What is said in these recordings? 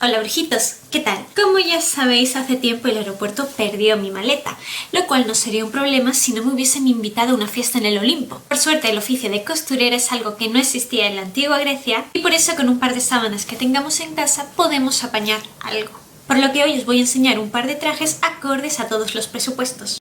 Hola brujitos, ¿qué tal? Como ya sabéis, hace tiempo el aeropuerto perdió mi maleta, lo cual no sería un problema si no me hubiesen invitado a una fiesta en el Olimpo. Por suerte el oficio de costurera es algo que no existía en la antigua Grecia y por eso con un par de sábanas que tengamos en casa podemos apañar algo. Por lo que hoy os voy a enseñar un par de trajes acordes a todos los presupuestos.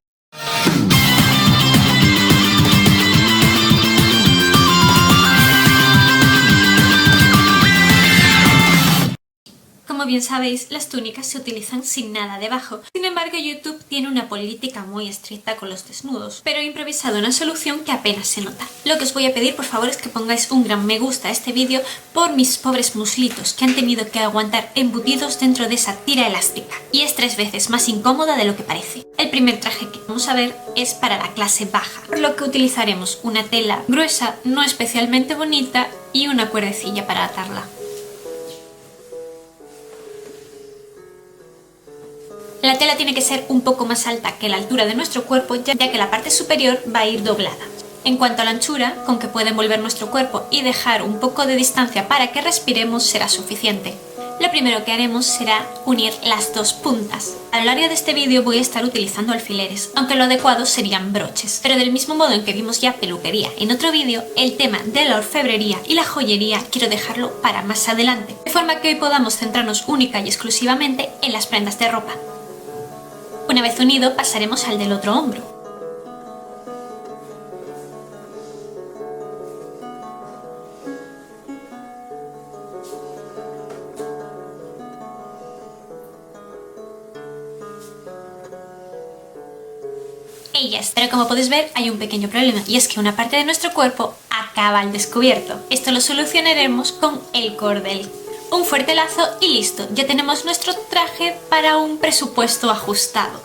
Como bien sabéis, las túnicas se utilizan sin nada debajo. Sin embargo, YouTube tiene una política muy estricta con los desnudos, pero he improvisado una solución que apenas se nota. Lo que os voy a pedir, por favor, es que pongáis un gran me gusta a este vídeo por mis pobres muslitos que han tenido que aguantar embutidos dentro de esa tira elástica. Y es 3 veces más incómoda de lo que parece. El primer traje que vamos a ver es para la clase baja, por lo que utilizaremos una tela gruesa, no especialmente bonita, y una cuerdecilla para atarla. La tela tiene que ser un poco más alta que la altura de nuestro cuerpo, ya que la parte superior va a ir doblada. En cuanto a la anchura, con que puede envolver nuestro cuerpo y dejar un poco de distancia para que respiremos será suficiente. Lo primero que haremos será unir las dos puntas. A lo largo de este vídeo voy a estar utilizando alfileres, aunque lo adecuado serían broches. Pero del mismo modo en que vimos ya peluquería en otro vídeo, el tema de la orfebrería y la joyería quiero dejarlo para más adelante, de forma que hoy podamos centrarnos única y exclusivamente en las prendas de ropa. Una vez unido, pasaremos al del otro hombro. Y ya está. Pero como podéis ver, hay un pequeño problema, y es que una parte de nuestro cuerpo acaba al descubierto. Esto lo solucionaremos con el cordel. Un fuerte lazo y listo, ya tenemos nuestro traje para un presupuesto ajustado.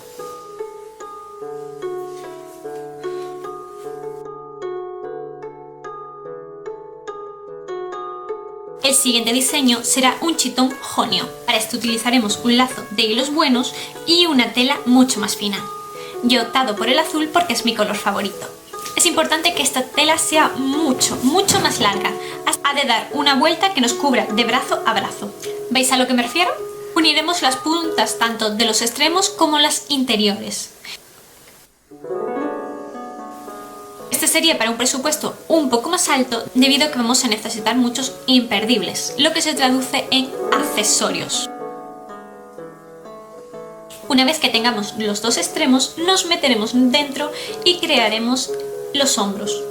El siguiente diseño será un chitón jonio. Para esto utilizaremos un lazo de hilos buenos y una tela mucho más fina. Yo he optado por el azul porque es mi color favorito. Es importante que esta tela sea mucho más larga. Ha de dar una vuelta que nos cubra de brazo a brazo. ¿Veis a lo que me refiero? Uniremos las puntas tanto de los extremos como las interiores. Este sería para un presupuesto un poco más alto debido a que vamos a necesitar muchos imperdibles, lo que se traduce en accesorios. Una vez que tengamos los dos extremos, nos meteremos dentro y crearemos los hombros.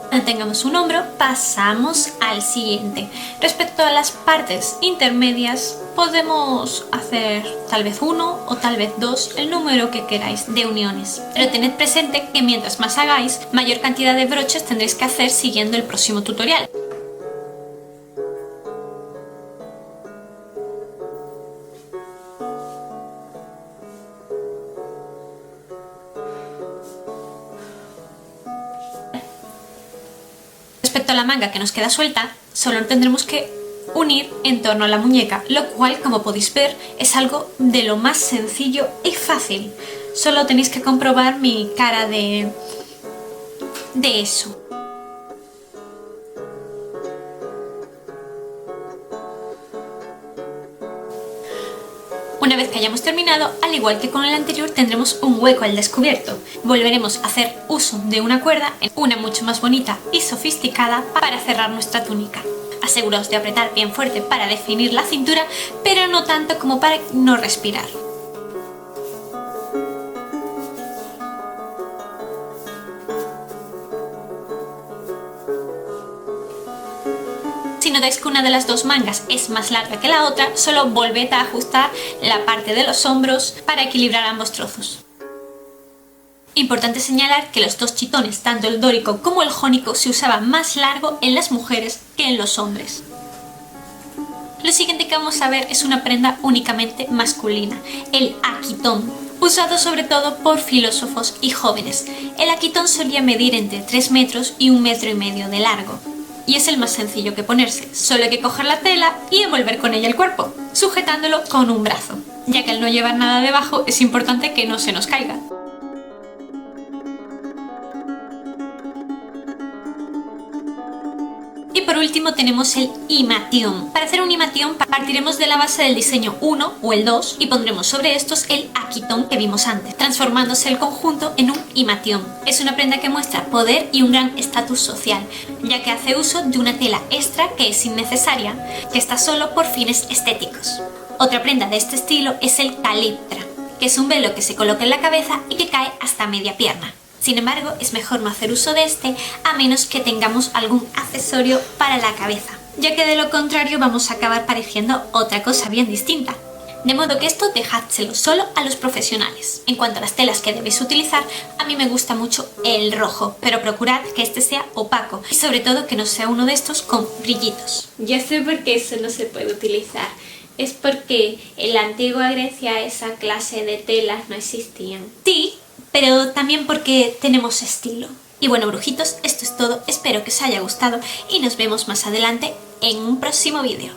Cuando tengamos un hombro, pasamos al siguiente. Respecto a las partes intermedias, podemos hacer tal vez 1 o tal vez 2, el número que queráis de uniones. Pero tened presente que mientras más hagáis, mayor cantidad de broches tendréis que hacer siguiendo el próximo tutorial. Respecto a la manga que nos queda suelta, solo tendremos que unir en torno a la muñeca, lo cual, como podéis ver, es algo de lo más sencillo y fácil. Solo tenéis que comprobar mi cara de eso. Una vez que hayamos terminado, al igual que con el anterior, tendremos un hueco al descubierto. Volveremos a hacer uso de una cuerda, una mucho más bonita y sofisticada, para cerrar nuestra túnica. Aseguraos de apretar bien fuerte para definir la cintura, pero no tanto como para no respirar. Si notáis que una de las dos mangas es más larga que la otra, solo volved a ajustar la parte de los hombros para equilibrar ambos trozos. Importante señalar que los dos chitones, tanto el dórico como el jónico, se usaba más largo en las mujeres que en los hombres. Lo siguiente que vamos a ver es una prenda únicamente masculina, el aquitón, usado sobre todo por filósofos y jóvenes. El aquitón solía medir entre 3 metros y 1,5 metros de largo. Y es el más sencillo que ponerse, solo hay que coger la tela y envolver con ella el cuerpo, sujetándolo con un brazo. ya que al no llevar nada debajo es importante que no se nos caiga. Y por último tenemos el imation. Para hacer un imation partiremos de la base del diseño 1 o el 2 y pondremos sobre estos el aquitón que vimos antes, transformándose el conjunto en un imation. Es una prenda que muestra poder y un gran estatus social, ya que hace uso de una tela extra que es innecesaria, que está solo por fines estéticos. Otra prenda de este estilo es el calyptra, que es un velo que se coloca en la cabeza y que cae hasta media pierna. Sin embargo, es mejor no hacer uso de este a menos que tengamos algún accesorio para la cabeza, ya que de lo contrario vamos a acabar pareciendo otra cosa bien distinta. De modo que esto dejádselo solo a los profesionales. En cuanto a las telas que debéis utilizar, a mí me gusta mucho el rojo, pero procurad que este sea opaco y sobre todo que no sea uno de estos con brillitos. Ya sé por qué eso no se puede utilizar. Es porque en la antigua Grecia esa clase de telas no existían. Sí, pero también porque tenemos estilo. Y bueno, brujitos, esto es todo. Espero que os haya gustado y nos vemos más adelante en un próximo vídeo.